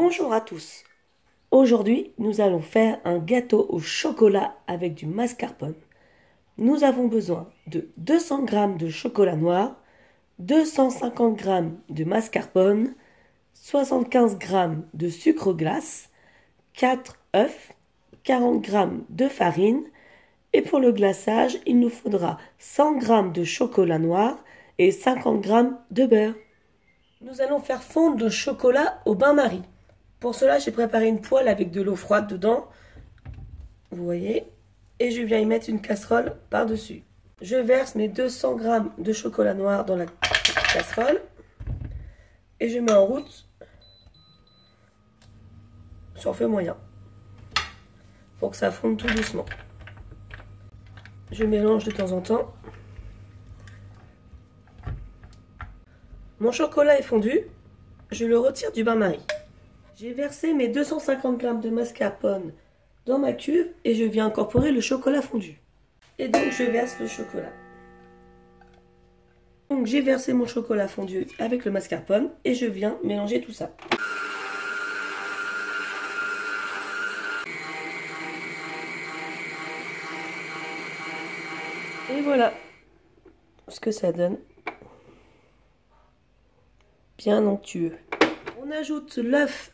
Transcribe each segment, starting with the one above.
Bonjour à tous. Aujourd'hui, nous allons faire un gâteau au chocolat avec du mascarpone. Nous avons besoin de 200 g de chocolat noir, 250 g de mascarpone, 75 g de sucre glace, 4 œufs, 40 g de farine et pour le glaçage, il nous faudra 100 g de chocolat noir et 50 g de beurre. Nous allons faire fondre le chocolat au bain-marie. Pour cela, j'ai préparé une poêle avec de l'eau froide dedans, vous voyez, et je viens y mettre une casserole par-dessus. Je verse mes 200 g de chocolat noir dans la casserole et je mets en route sur feu moyen pour que ça fonde tout doucement. Je mélange de temps en temps. Mon chocolat est fondu, je le retire du bain-marie. J'ai versé mes 250 g de mascarpone dans ma cuve et je viens incorporer le chocolat fondu. Et donc je verse le chocolat. Donc j'ai versé mon chocolat fondu avec le mascarpone et je viens mélanger tout ça. Et voilà ce que ça donne. Bien onctueux. On ajoute l'œuf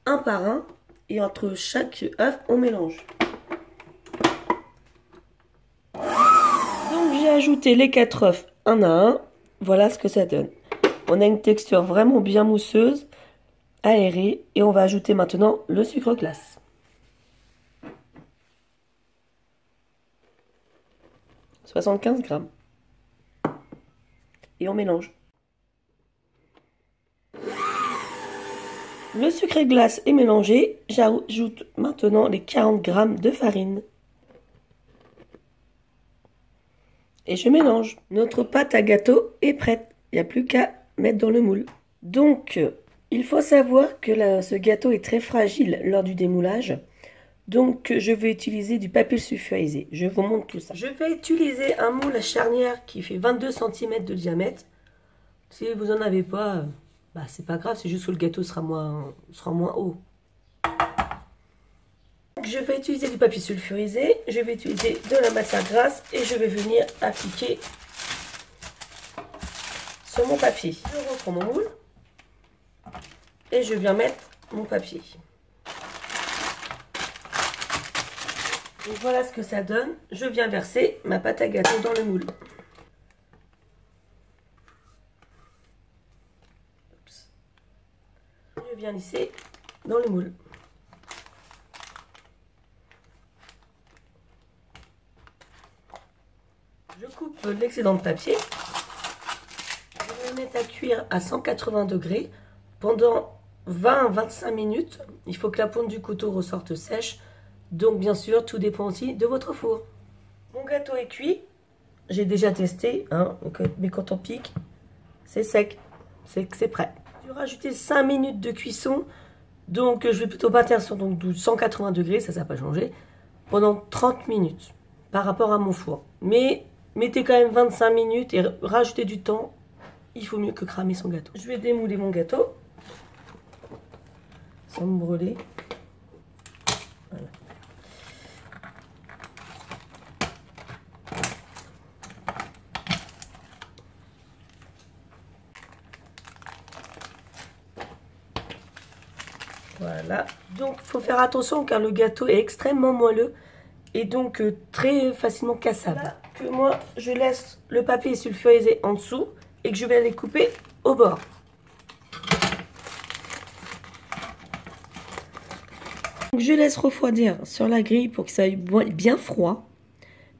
un par un et entre chaque œuf on mélange. Donc j'ai ajouté les 4 œufs un à un. Voilà ce que ça donne. On a une texture vraiment bien mousseuse, aérée et on va ajouter maintenant le sucre glace. « 75 g. Et on mélange. Le sucre glace est mélangé, j'ajoute maintenant les 40 g de farine. Et je mélange. Notre pâte à gâteau est prête, il n'y a plus qu'à mettre dans le moule. Donc, il faut savoir que ce gâteau est très fragile lors du démoulage. Donc, je vais utiliser du papier sulfurisé. Je vous montre tout ça. Je vais utiliser un moule à charnière qui fait 22 cm de diamètre. Si vous n'en avez pas... c'est pas grave, c'est juste que le gâteau sera moins haut. Je vais utiliser du papier sulfurisé, je vais utiliser de la matière grasse et je vais venir appliquer sur mon papier. Je reprends mon moule et je viens mettre mon papier. Et voilà ce que ça donne. Je viens verser ma pâte à gâteau dans le moule. Je viens lisser dans le moule. Je coupe l'excédent de papier. Je vais le mettre à cuire à 180 degrés pendant 20-25 minutes. Il faut que la pointe du couteau ressorte sèche. Donc bien sûr, tout dépend aussi de votre four. Mon gâteau est cuit. J'ai déjà testé, mais quand on pique, c'est sec. C'est prêt. Je vais rajouter 5 minutes de cuisson. Donc je vais plutôt battre sur 180 degrés, ça n'a pas changé, pendant 30 minutes par rapport à mon four. Mais mettez quand même 25 minutes et rajoutez du temps. Il faut mieux que cramer son gâteau. Je vais démouler mon gâteau sans me brûler. Voilà. Voilà, donc il faut faire attention car le gâteau est extrêmement moelleux et donc très facilement cassable. Là, que moi je laisse le papier sulfurisé en dessous et que je vais les couper au bord. Donc, je laisse refroidir sur la grille pour que ça ait bien froid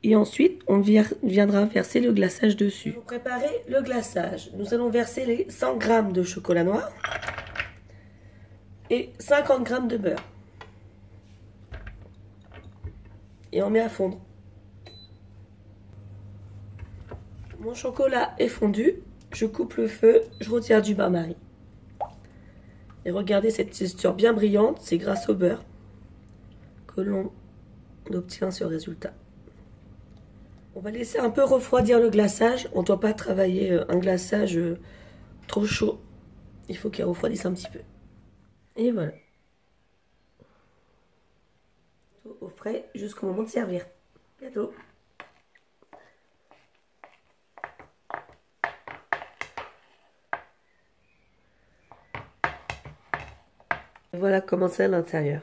et ensuite on viendra verser le glaçage dessus. Pour préparer le glaçage, nous allons verser les 100 g de chocolat noir et 50 g de beurre. Et on met à fondre. Mon chocolat est fondu. Je coupe le feu, je retire du bain-marie. Et regardez cette texture bien brillante, c'est grâce au beurre que l'on obtient ce résultat. On va laisser un peu refroidir le glaçage. On ne doit pas travailler un glaçage trop chaud. Il faut qu'il refroidisse un petit peu. Et voilà. au frais jusqu'au moment de servir. Bientôt. Voilà comment c'est à l'intérieur.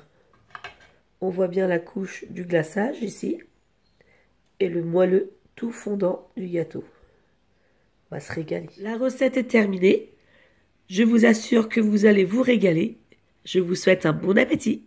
On voit bien la couche du glaçage ici et le moelleux tout fondant du gâteau. On va se régaler. La recette est terminée. Je vous assure que vous allez vous régaler. Je vous souhaite un bon appétit.